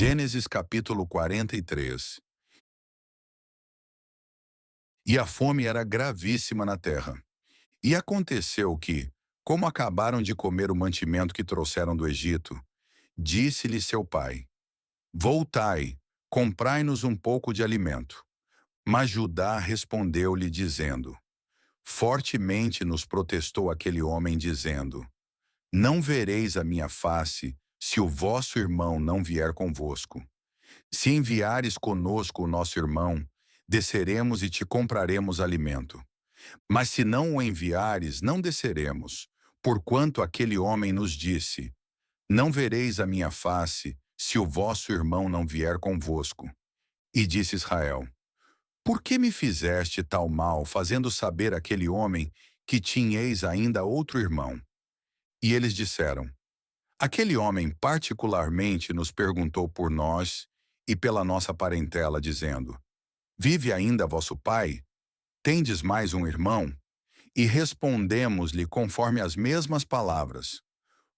Gênesis capítulo 43. E a fome era gravíssima na terra. E aconteceu que, como acabaram de comer o mantimento que trouxeram do Egito, disse-lhe seu pai: Voltai, comprai-nos um pouco de alimento. Mas Judá respondeu-lhe dizendo: Fortemente nos protestou aquele homem dizendo: Não vereis a minha face, se o vosso irmão não vier convosco. Se enviares conosco o nosso irmão, desceremos e te compraremos alimento. Mas se não o enviares, não desceremos, porquanto aquele homem nos disse: Não vereis a minha face, se o vosso irmão não vier convosco. E disse Israel: Por que me fizeste tal mal, fazendo saber àquele homem que tinhais ainda outro irmão? E eles disseram: Aquele homem particularmente nos perguntou por nós e pela nossa parentela, dizendo: Vive ainda vosso pai? Tendes mais um irmão? E respondemos-lhe conforme as mesmas palavras.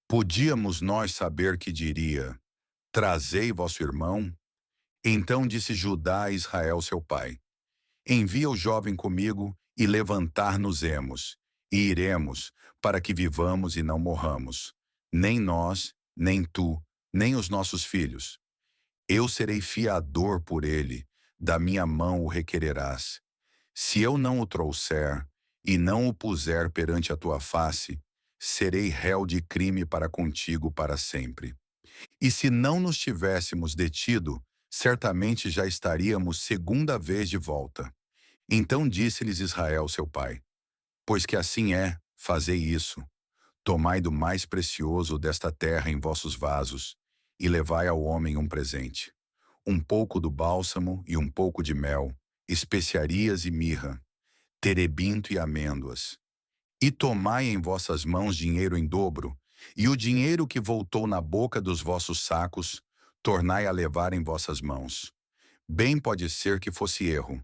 Podíamos nós saber que diria: Trazei vosso irmão? Então disse Judá a Israel seu pai: Envia o jovem comigo e levantar-nos-emos, e iremos, para que vivamos e não morramos, nem nós, nem tu, nem os nossos filhos. Eu serei fiador por ele, da minha mão o requererás. Se eu não o trouxer, e não o puser perante a tua face, serei réu de crime para contigo para sempre. E se não nos tivéssemos detido, certamente já estaríamos segunda vez de volta. Então disse-lhes Israel seu pai: Pois que assim é, fazei isso. Tomai do mais precioso desta terra em vossos vasos, e levai ao homem um presente: um pouco do bálsamo e um pouco de mel, especiarias e mirra, terebinto e amêndoas. E tomai em vossas mãos dinheiro em dobro, e o dinheiro que voltou na boca dos vossos sacos, tornai a levar em vossas mãos. Bem pode ser que fosse erro.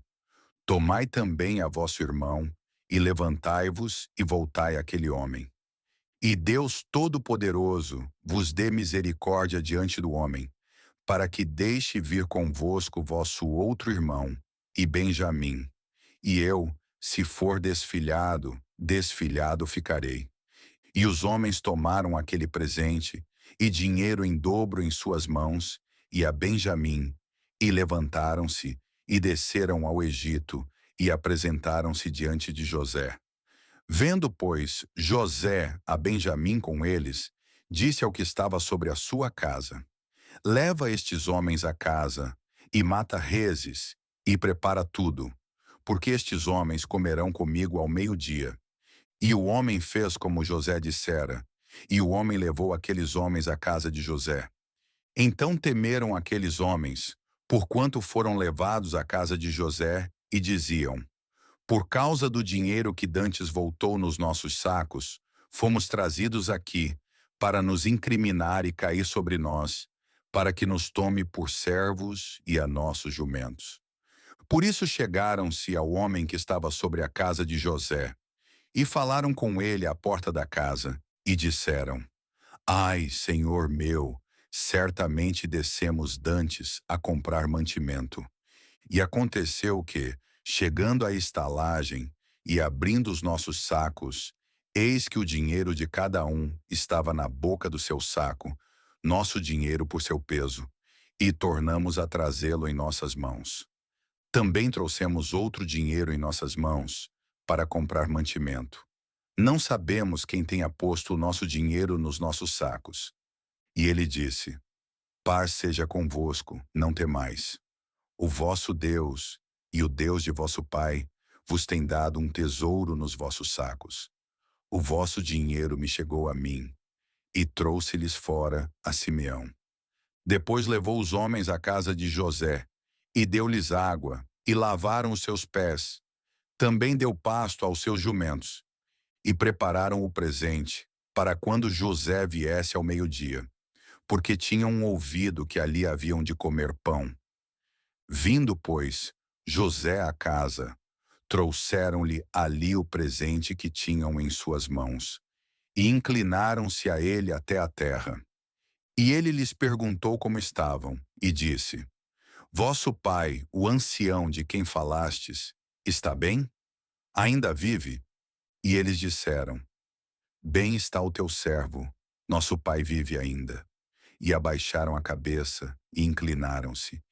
Tomai também a vosso irmão, e levantai-vos e voltai àquele homem. E Deus Todo-Poderoso vos dê misericórdia diante do homem, para que deixe vir convosco vosso outro irmão, e Benjamim. E eu, se for desfilhado, desfilhado ficarei. E os homens tomaram aquele presente, e dinheiro em dobro em suas mãos, e a Benjamim, e levantaram-se, e desceram ao Egito, e apresentaram-se diante de José. Vendo, pois, José a Benjamim com eles, disse ao que estava sobre a sua casa: Leva estes homens à casa, e mata reses, e prepara tudo, porque estes homens comerão comigo ao meio-dia. E o homem fez como José dissera, e o homem levou aqueles homens à casa de José. Então temeram aqueles homens, porquanto foram levados à casa de José, e diziam: Por causa do dinheiro que dantes voltou nos nossos sacos, fomos trazidos aqui, para nos incriminar e cair sobre nós, para que nos tome por servos e a nossos jumentos. Por isso chegaram-se ao homem que estava sobre a casa de José, e falaram com ele à porta da casa, e disseram: Ai, senhor meu, certamente descemos dantes a comprar mantimento. E aconteceu que, chegando à estalagem e abrindo os nossos sacos, eis que o dinheiro de cada um estava na boca do seu saco, nosso dinheiro por seu peso, e tornamos a trazê-lo em nossas mãos. Também trouxemos outro dinheiro em nossas mãos, para comprar mantimento. Não sabemos quem tenha posto o nosso dinheiro nos nossos sacos. E ele disse: Paz seja convosco, não temais. O vosso Deus e o Deus de vosso pai vos tem dado um tesouro nos vossos sacos. O vosso dinheiro me chegou a mim, e trouxe-lhes fora a Simeão. Depois levou os homens à casa de José, e deu-lhes água, e lavaram os seus pés. Também deu pasto aos seus jumentos, e prepararam o presente, para quando José viesse ao meio-dia, porque tinham ouvido que ali haviam de comer pão. Vindo, pois, José à casa, trouxeram-lhe ali o presente que tinham em suas mãos, e inclinaram-se a ele até a terra. E ele lhes perguntou como estavam, e disse: Vosso pai, o ancião de quem falastes, está bem? Ainda vive? E eles disseram: Bem está o teu servo, nosso pai vive ainda. E abaixaram a cabeça e inclinaram-se.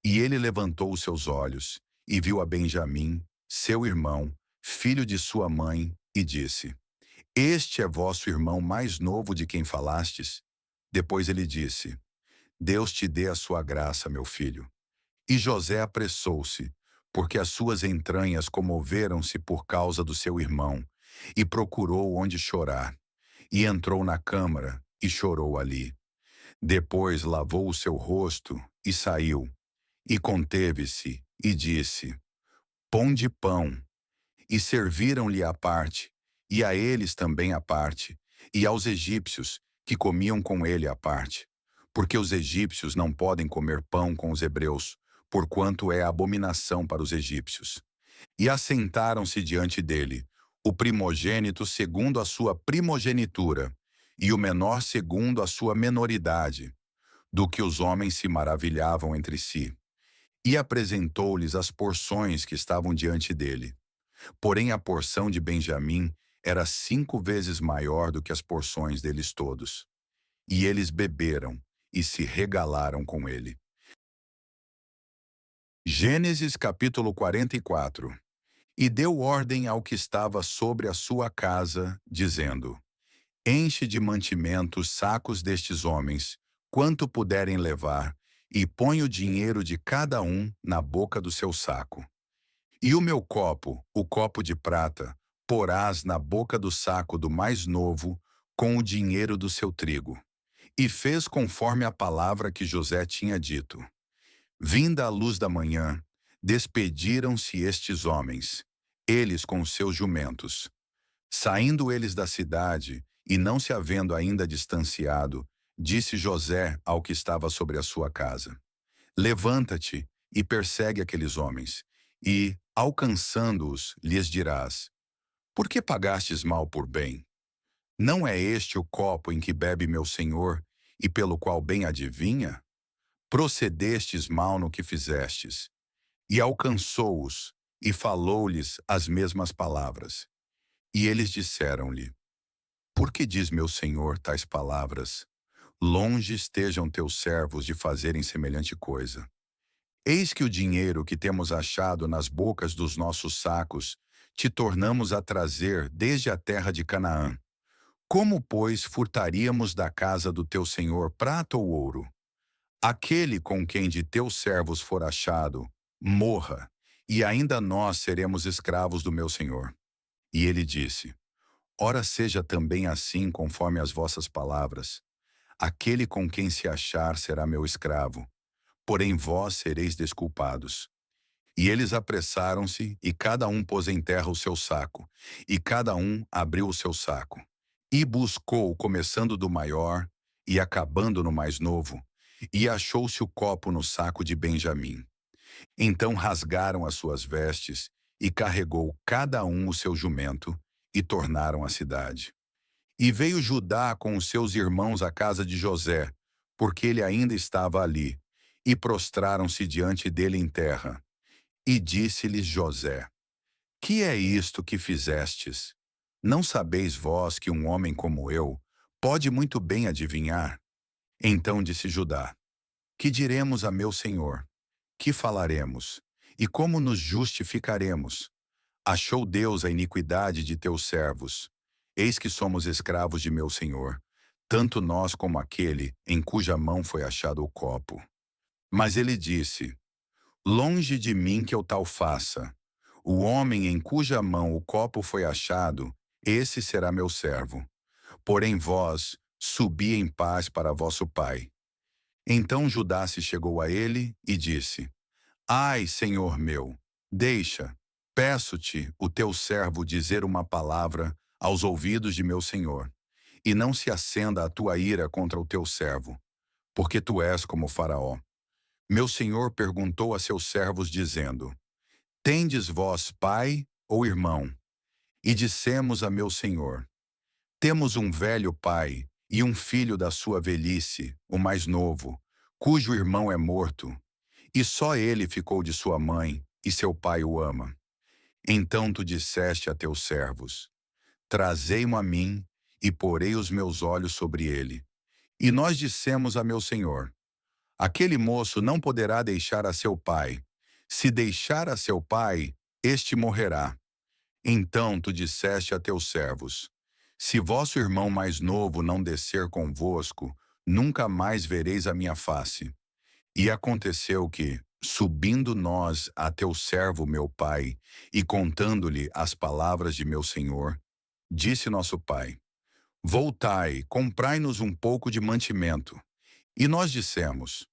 E ele levantou os seus olhos e viu a Benjamim, seu irmão, filho de sua mãe, e disse: Este é vosso irmão mais novo de quem falastes? Depois ele disse: Deus te dê a sua graça, meu filho. E José apressou-se, porque as suas entranhas comoveram-se por causa do seu irmão, e procurou onde chorar. E entrou na câmara e chorou ali. Depois lavou o seu rosto e saiu, e conteve-se, e disse: Pão de pão. E serviram-lhe à parte, e a eles também à parte, e aos egípcios, que comiam com ele à parte. Porque os egípcios não podem comer pão com os hebreus, porquanto é abominação para os egípcios. E assentaram-se diante dele, o primogênito segundo a sua primogenitura, e o menor segundo a sua menoridade, do que os homens se maravilhavam entre si. E apresentou-lhes as porções que estavam diante dele. Porém a porção de Benjamim era 5 vezes maior do que as porções deles todos. E eles beberam e se regalaram com ele. Gênesis capítulo 44. E deu ordem ao que estava sobre a sua casa, dizendo: Enche de mantimento os sacos destes homens, quanto puderem levar, e põe o dinheiro de cada um na boca do seu saco. E o meu copo, o copo de prata, porás na boca do saco do mais novo, com o dinheiro do seu trigo. E fez conforme a palavra que José tinha dito. Vinda a luz da manhã, despediram-se estes homens, eles com os seus jumentos. Saindo eles da cidade, e não se havendo ainda distanciado, disse José ao que estava sobre a sua casa: Levanta-te e persegue aqueles homens, e, alcançando-os, lhes dirás: Por que pagastes mal por bem? Não é este o copo em que bebe meu senhor, e pelo qual bem adivinha? Procedestes mal no que fizestes. E alcançou-os, e falou-lhes as mesmas palavras. E eles disseram-lhe: Por que diz meu senhor tais palavras? Longe estejam teus servos de fazerem semelhante coisa. Eis que o dinheiro que temos achado nas bocas dos nossos sacos, te tornamos a trazer desde a terra de Canaã. Como, pois, furtaríamos da casa do teu senhor prata ou ouro? Aquele com quem de teus servos for achado, morra, e ainda nós seremos escravos do meu senhor. E ele disse: Ora seja também assim conforme as vossas palavras. Aquele com quem se achar será meu escravo, porém vós sereis desculpados. E eles apressaram-se, e cada um pôs em terra o seu saco, e cada um abriu o seu saco. E buscou, começando do maior, e acabando no mais novo, e achou-se o copo no saco de Benjamim. Então rasgaram as suas vestes, e carregou cada um o seu jumento, e tornaram à cidade. E veio Judá com os seus irmãos à casa de José, porque ele ainda estava ali, e prostraram-se diante dele em terra. E disse-lhes José: Que é isto que fizestes? Não sabeis vós que um homem como eu pode muito bem adivinhar? Então disse Judá: Que diremos a meu senhor? Que falaremos? E como nos justificaremos? Achou Deus a iniquidade de teus servos. Eis que somos escravos de meu senhor, tanto nós como aquele em cuja mão foi achado o copo. Mas ele disse: Longe de mim que eu tal faça. O homem em cuja mão o copo foi achado, esse será meu servo. Porém vós, subi em paz para vosso pai. Então Judá se chegou a ele e disse: Ai, senhor meu, deixa, peço-te, o teu servo dizer uma palavra aos ouvidos de meu senhor, e não se acenda a tua ira contra o teu servo, porque tu és como Faraó. Meu senhor perguntou a seus servos, dizendo: Tendes vós pai ou irmão? E dissemos a meu senhor: Temos um velho pai, e um filho da sua velhice, o mais novo, cujo irmão é morto, e só ele ficou de sua mãe, e seu pai o ama. Então tu disseste a teus servos: Trazei-mo a mim, e porei os meus olhos sobre ele. E nós dissemos a meu senhor: Aquele moço não poderá deixar a seu pai. Se deixar a seu pai, este morrerá. Então tu disseste a teus servos: Se vosso irmão mais novo não descer convosco, nunca mais vereis a minha face. E aconteceu que, subindo nós a teu servo meu pai, e contando-lhe as palavras de meu senhor, disse nosso pai: Voltai, comprai-nos um pouco de mantimento. E nós dissemos: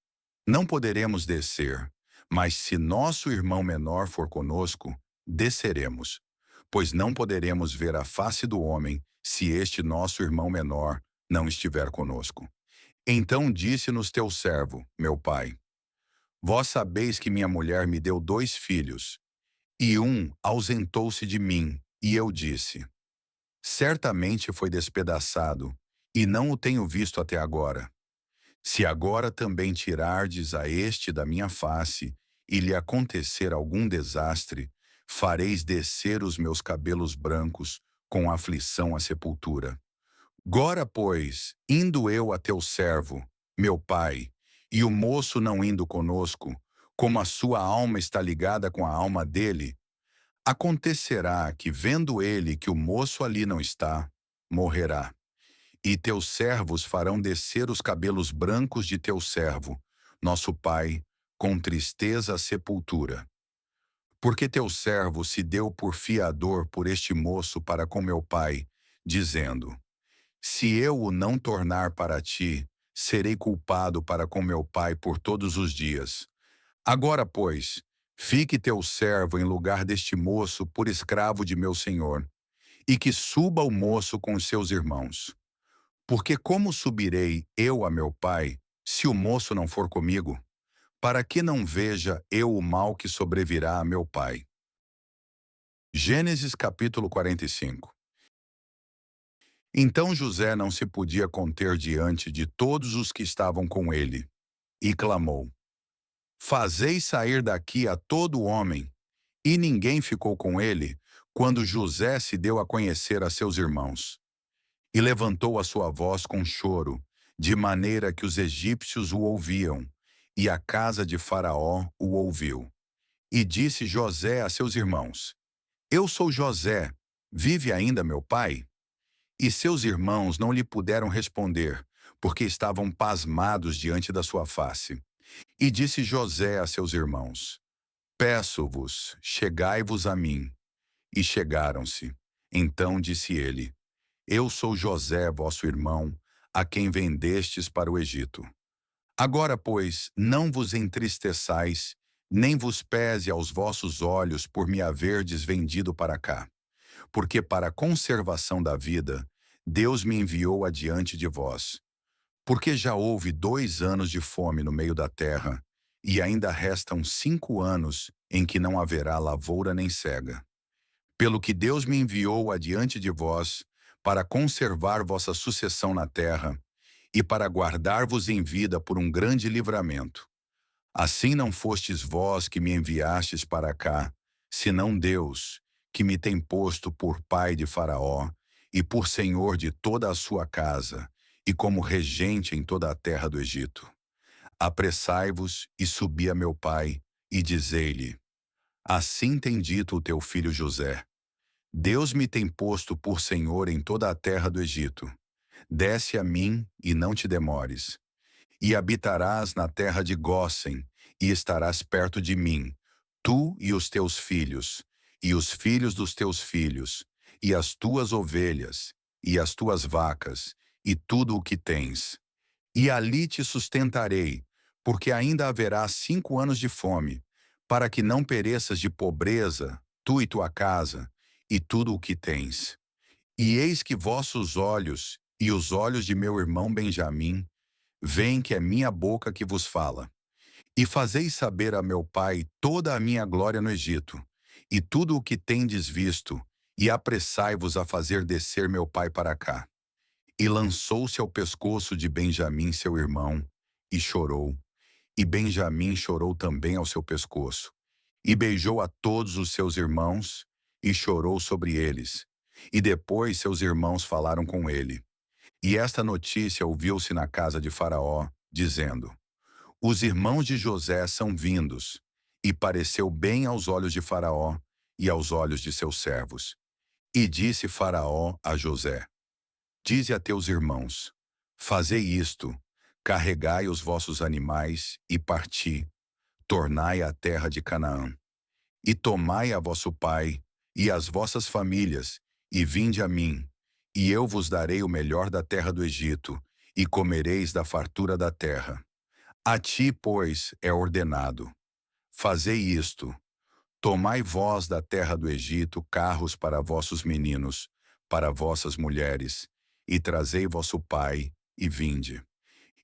Não poderemos descer, mas se nosso irmão menor for conosco, desceremos, pois não poderemos ver a face do homem se este nosso irmão menor não estiver conosco. Então disse-nos teu servo, meu pai: Vós sabeis que minha mulher me deu 2 filhos, e um ausentou-se de mim, e eu disse: Certamente foi despedaçado, e não o tenho visto até agora. Se agora também tirardes a este da minha face, e lhe acontecer algum desastre, fareis descer os meus cabelos brancos com aflição à sepultura. Gora, pois, indo eu a teu servo, meu pai, e o moço não indo conosco, como a sua alma está ligada com a alma dele, acontecerá que, vendo ele que o moço ali não está, morrerá. E teus servos farão descer os cabelos brancos de teu servo, nosso pai, com tristeza à sepultura. Porque teu servo se deu por fiador por este moço para com meu pai, dizendo: Se eu o não tornar para ti, serei culpado para com meu pai por todos os dias. Agora, pois, fique teu servo em lugar deste moço por escravo de meu senhor, e que suba o moço com os seus irmãos. Porque como subirei eu a meu pai, se o moço não for comigo? Para que não veja eu o mal que sobrevirá a meu pai. Gênesis capítulo 45. Então José não se podia conter diante de todos os que estavam com ele, e clamou: Fazei sair daqui a todo homem. E ninguém ficou com ele, quando José se deu a conhecer a seus irmãos. E levantou a sua voz com choro, de maneira que os egípcios o ouviam, e a casa de Faraó o ouviu. E disse José a seus irmãos: Eu sou José, vive ainda meu pai? E seus irmãos não lhe puderam responder, porque estavam pasmados diante da sua face. E disse José a seus irmãos: Peço-vos, chegai-vos a mim. E chegaram-se. Então disse ele: Eu sou José, vosso irmão, a quem vendestes para o Egito. Agora, pois, não vos entristeçais, nem vos pese aos vossos olhos por me haverdes vendido para cá. Porque para a conservação da vida, Deus me enviou adiante de vós. Porque já houve 2 anos de fome no meio da terra, e ainda restam 5 anos em que não haverá lavoura nem cega. Pelo que Deus me enviou adiante de vós, para conservar vossa sucessão na terra, e para guardar-vos em vida por um grande livramento. Assim não fostes vós que me enviastes para cá, senão Deus, que me tem posto por pai de Faraó, e por senhor de toda a sua casa, e como regente em toda a terra do Egito. Apressai-vos e subi a meu pai, e dizei-lhe: Assim tem dito o teu filho José: Deus me tem posto por senhor em toda a terra do Egito. Desce a mim e não te demores. E habitarás na terra de Gósen, e estarás perto de mim, tu e os teus filhos, e os filhos dos teus filhos, e as tuas ovelhas, e as tuas vacas, e tudo o que tens. E ali te sustentarei, porque ainda haverá 5 anos de fome, para que não pereças de pobreza, tu e tua casa, e tudo o que tens. E eis que vossos olhos e os olhos de meu irmão Benjamim veem que é minha boca que vos fala. E fazeis saber a meu pai toda a minha glória no Egito, e tudo o que tendes visto, e apressai-vos a fazer descer meu pai para cá. e lançou-se ao pescoço de Benjamim, seu irmão, e chorou. E Benjamim chorou também ao seu pescoço, e beijou a todos os seus irmãos, e chorou sobre eles. E depois seus irmãos falaram com ele. E esta notícia ouviu-se na casa de Faraó, dizendo: Os irmãos de José são vindos. E pareceu bem aos olhos de Faraó e aos olhos de seus servos. E disse Faraó a José: Dize a teus irmãos: Fazei isto, carregai os vossos animais e parti, tornai à terra de Canaã. E tomai a vosso pai e as vossas famílias, e vinde a mim, e eu vos darei o melhor da terra do Egito, e comereis da fartura da terra. A ti, pois, é ordenado: fazei isto. Tomai vós da terra do Egito carros para vossos meninos, para vossas mulheres, e trazei vosso pai, e vinde.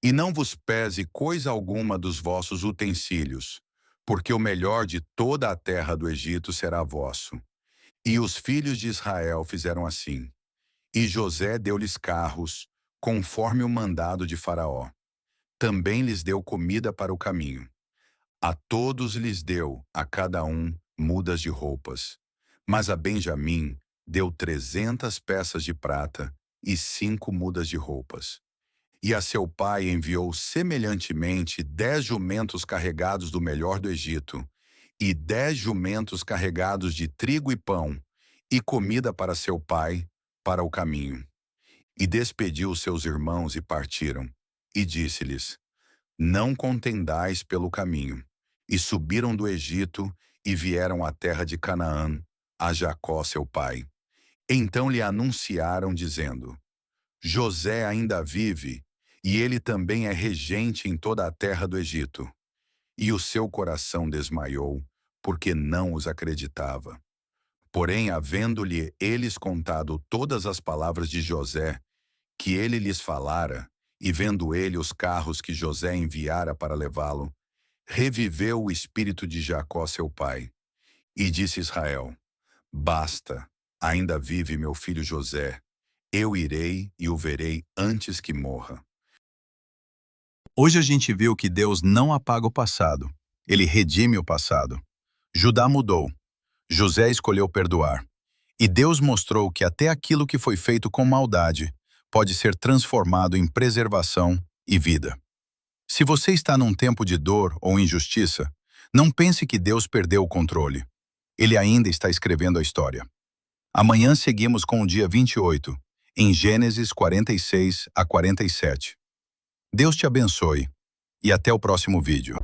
E não vos pese coisa alguma dos vossos utensílios, porque o melhor de toda a terra do Egito será vosso. E os filhos de Israel fizeram assim. E José deu-lhes carros, conforme o mandado de Faraó. Também lhes deu comida para o caminho. A todos lhes deu, a cada um, mudas de roupas. Mas a Benjamim deu 300 peças de prata e 5 mudas de roupas. E a seu pai enviou semelhantemente 10 jumentos carregados do melhor do Egito, e 10 jumentos carregados de trigo e pão, e comida para seu pai, para o caminho. E despediu seus irmãos e partiram. E disse-lhes: Não contendais pelo caminho. E subiram do Egito e vieram à terra de Canaã, a Jacó seu pai. Então lhe anunciaram, dizendo: José ainda vive, e ele também é regente em toda a terra do Egito. E o seu coração desmaiou, porque não os acreditava. Porém, havendo-lhe eles contado todas as palavras de José, que ele lhes falara, e vendo ele os carros que José enviara para levá-lo, reviveu o espírito de Jacó seu pai. E disse Israel: Basta, ainda vive meu filho José. Eu irei e o verei antes que morra. Hoje a gente viu que Deus não apaga o passado. Ele redime o passado. Judá mudou. José escolheu perdoar. E Deus mostrou que até aquilo que foi feito com maldade pode ser transformado em preservação e vida. Se você está num tempo de dor ou injustiça, não pense que Deus perdeu o controle. Ele ainda está escrevendo a história. Amanhã seguimos com o dia 28, em Gênesis 46 a 47. Deus te abençoe e até o próximo vídeo.